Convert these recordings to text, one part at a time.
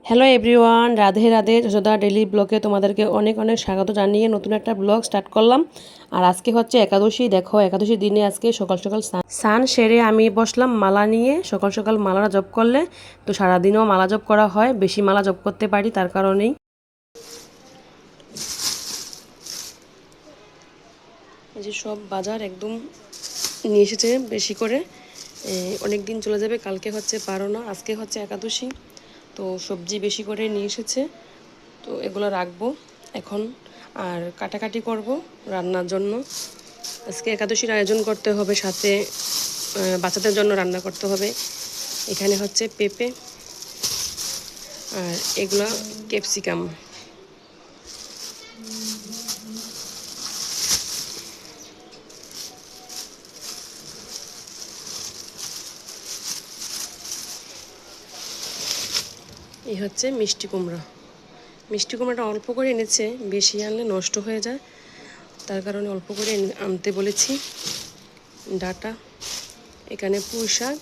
Hello everyone, Radhe Radhe. Yashoda daily ব্লগে তোমাদেরকে অনেক অনেক স্বাগত জানিয়ে নতুন একটা ব্লগ স্টার্ট করলাম। আর আজকে হচ্ছে একাদশী। দেখো, একাদশীর দিনে আজকে সকাল সকাল স্নান সেরে আমি বসলাম মালা নিয়ে। সকাল সকাল মালা জপ করলে তো সারাদিনও মালা জপ করা হয়, বেশি মালা জপ করতে পারি, তার কারণেই। এই যে সব বাজার একদম নিয়ে এসেছে বেশি করে, অনেক দিন চলে যাবে। কালকে হচ্ছে পারোনা, আজকে হচ্ছে একাদশী, তো সবজি বেশি করে নিয়ে এসেছে। তো এগুলো রাখবো এখন, আর কাটাকাটি করব রান্নার জন্য। আজকে একাদশীর আয়োজন করতে হবে, সাথে বাচ্চাদের জন্য রান্না করতে হবে। এখানে হচ্ছে পেঁপে আর এগুলা ক্যাপসিকাম। এই হচ্ছে মিষ্টি কুমড়া। মিষ্টি কুমড়াটা অল্প করে এনেছে, বেশি আনলে নষ্ট হয়ে যায়, তার কারণে অল্প করে আনতে বলেছি। ডাটা, এখানে পুঁই শাক,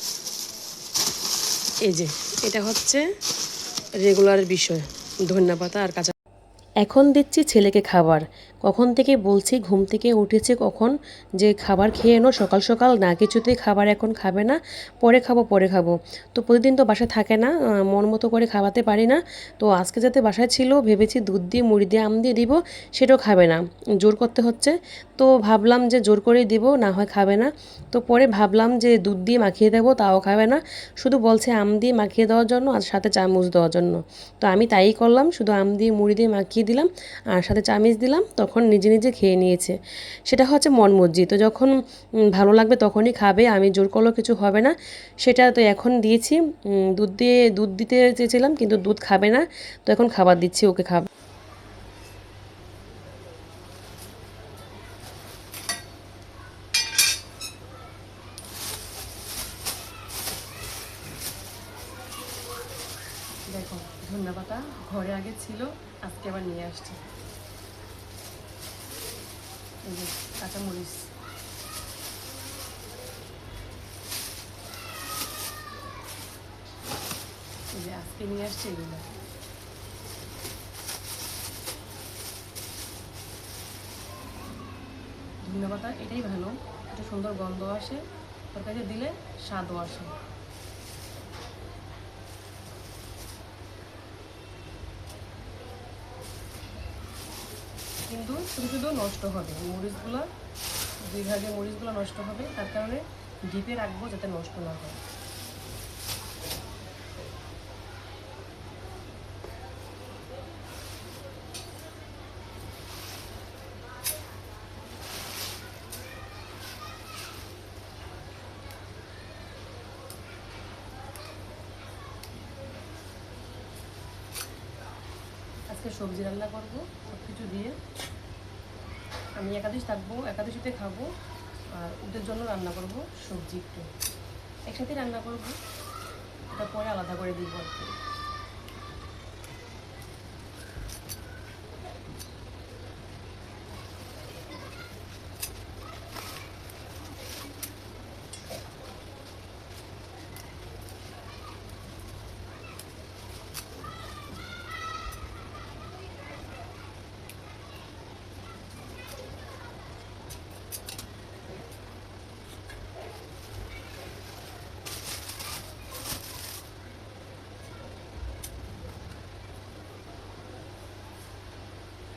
এই যে এটা হচ্ছে রেগুলার বিষয়, ধন্যপাতা আর কাঁচা। এখন দিচ্ছি ছেলেকে খাবার। কখন থেকে বলছি, ঘুম থেকে উঠেছে কখন, যে খাবার খেয়ে এনো সকাল সকাল, না কিছুতেই খাবার এখন খাবে না, পরে খাবো পরে খাবো। তো প্রতিদিন তো বাসায় থাকে না, মন মতো করে খাওয়াতে পারি না। তো আজকে যাতে বাসায় ছিল, ভেবেছি দুধ দিয়ে মুড়ি দিয়ে আম দিয়ে দিব, সেটাও খাবে না, জোর করতে হচ্ছে। তো ভাবলাম যে জোর করেই দিব, না হয় খাবে না। তো পরে ভাবলাম যে দুধ দিয়ে মাখিয়ে দেবো, তাও খাবে না, শুধু বলছে আম দিয়ে মাখিয়ে দেওয়ার জন্য আর সাথে চামচ দেওয়ার জন্য। তো আমি তাই করলাম, শুধু আম দিয়ে মুড়ি দিয়ে মাখিয়ে দিলাম আর সাথে চামচ দিলাম, তখন নিজে নিজে খেয়ে নিয়েছে। সেটা হচ্ছে মন মর্জি, তো যখন ভালো লাগবে তখনই খাবে, আমি জোর করলেও কিছু হবে না। সেটা তো এখন দিয়েছি। দুধ দিতে চেয়েছিলাম কিন্তু দুধ খাবে না, তো এখন খাবার দিচ্ছি, ওকে খাবে। দেখো, ধন্যপাতা ঘরে আগে ছিল, আজকে আবার নিয়ে আসছি। এই যে কাঁচামরিচ, এই যে আজকে নিয়ে আসছে এগুলো। ধন্যপাতা এটাই ভালো, একটা সুন্দর গন্ধ আসে, তরকারিতে দিলে স্বাদও আসে। কিন্তু শুধু শুধু নষ্ট হবে মরিচগুলো, দুই ভাগে মরিচগুলো নষ্ট হবে, তার কারণে ডিপে রাখবো যাতে নষ্ট না হয়। আজকে সবজি রান্না করবো সব কিছু দিয়ে। আমি একাদশী থাকবো, একাদশীতে খাবো, আর ওদের জন্য রান্না করব সবজি একটু, একসাথে রান্না করবো, এটা পরে আলাদা করে দিব আর কি।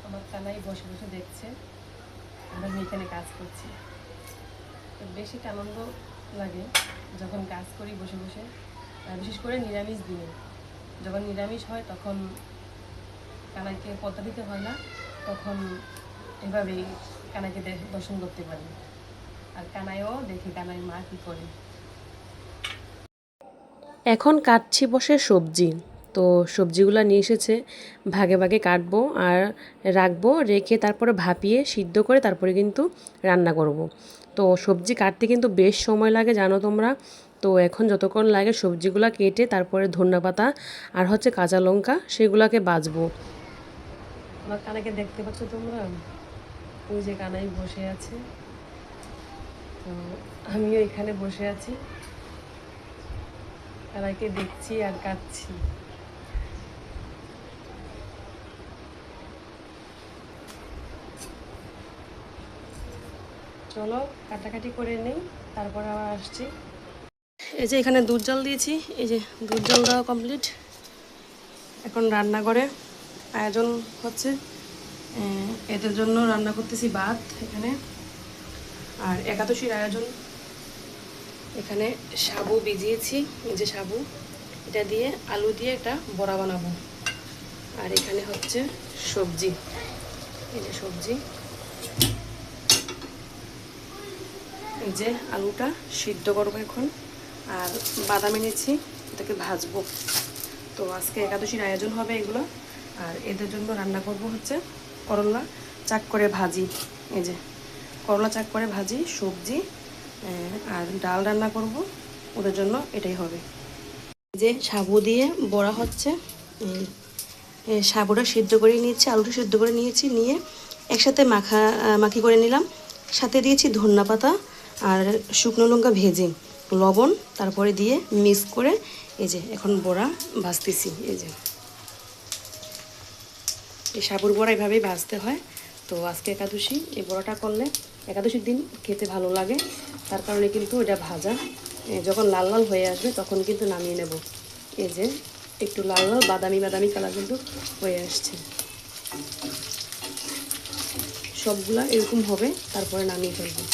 আমার কানাই বসে বসে দেখছে আমি এখানে কাজ করছি। তো বেশি আনন্দ লাগে যখন কাজ করি বসে বসে, বিশেষ করে নিরামিষ দিনে। যখন নিরামিষ হয় তখন কানাইকে পদ্মা দিতে হয় না, তখন এভাবেই কানাইকে দর্শন করতে পারি, আর কানাইও দেখে কানাই মা কী করে। এখন কাটছি বসে সবজি। তো সবজিগুলো নিয়ে এসেছে, ভাগে ভাগে কাটবো আর রাখবো, রেখে তারপরে ভাপিয়ে সিদ্ধ করে তারপরে কিন্তু রান্না করব। তো সবজি কাটতে কিন্তু বেশ সময় লাগে, জানো তোমরা। তো এখন যতক্ষণ লাগে সবজিগুলো কেটে তারপরে ধনেপাতা আর হচ্ছে কাঁচা লঙ্কা সেগুলোকে বাছবো। আমার কানাইকে দেখতে পাচ্ছ তোমরা, ওই যে কানাই বসে আছে, তো আমিও এখানে বসে আছি, কানাইকে দেখছি আর কাটছি। চলো কাটাকাটি করে নেই, তারপর আবার আসছি। এই যে এখানে দুধ জল দিয়েছি, এই যে দুধ জল দেওয়া কমপ্লিট। এখন রান্নাঘরে আয়োজন হচ্ছে, এদের জন্য রান্না করতেছি ভাত এখানে। আর একাদশীর আয়োজন, এখানে সাবু ভিজিয়েছি, এই যে সাবু, এটা দিয়ে আলু দিয়ে একটা বড়া বানাবো। আর এখানে হচ্ছে সবজি, এই যে সবজি, এই যে আলুটা সিদ্ধ করবো এখন। আর বাদাম এনেছি, এটাকে ভাজবো। তো আজকে একাদশীর আয়োজন হবে এগুলো। আর এদের জন্য রান্না করব হচ্ছে করলা চাক করে ভাজি, এই যে করলা চাক করে ভাজি, সবজি আর ডাল রান্না করব ওদের জন্য, এটাই হবে। এই যে সাবু দিয়ে বড়া হচ্ছে, সাবুটা সিদ্ধ করে নিয়েছি, আলুটা সিদ্ধ করে নিয়েছি, নিয়ে একসাথে মাখি করে নিলাম। সাথে দিয়েছি ধনিয়া পাতা আর শুকনো লঙ্কা ভেজে, লবণ তারপরে দিয়ে মিক্স করে এই যে এখন বড়া ভাজতেছি। এই যে এই সাবুর বড়া এভাবেই ভাজতে হয়। তো আজকে একাদশী, এই বড়াটা করলে একাদশীর দিন খেতে ভালো লাগে, তার কারণে কিন্তু এটা ভাজা। যখন লাল লাল হয়ে আসবে তখন কিন্তু নামিয়ে নেব। এই যে একটু লাল লাল বাদামি বাদামি কালার কিন্তু হয়ে আসছে, সবগুলা এরকম হবে, তারপরে নামিয়ে ফেলবো।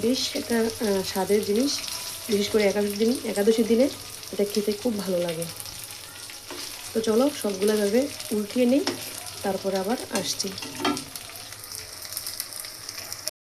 বেশ একটা স্বাদের জিনিস, বিশেষ করে একাদশীর দিনে এটা খেতে খুব ভালো লাগে। তো চলো সবগুলো ভাবে উল্টিয়ে নিই, তারপরে আবার আসছি।